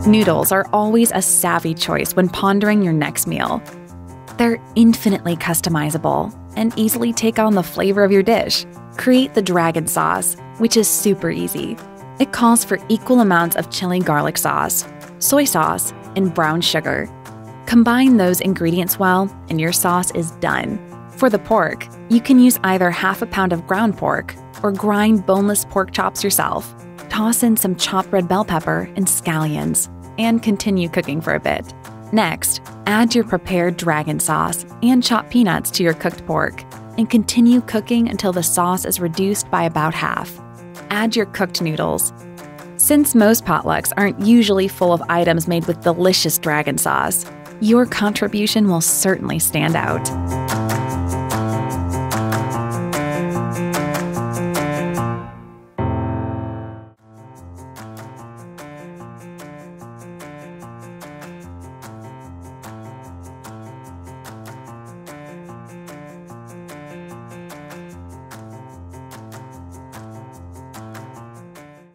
Noodles are always a savvy choice when pondering your next meal. They're infinitely customizable and easily take on the flavor of your dish. Create the dragon sauce, which is super easy. It calls for equal amounts of chili garlic sauce, soy sauce, and brown sugar. Combine those ingredients well, and your sauce is done. For the pork, you can use either half a pound of ground pork or grind boneless pork chops yourself. Toss in some chopped red bell pepper and scallions, and continue cooking for a bit. Next, add your prepared dragon sauce and chopped peanuts to your cooked pork, and continue cooking until the sauce is reduced by about half. Add your cooked noodles. Since most potlucks aren't usually full of items made with delicious dragon sauce, your contribution will certainly stand out.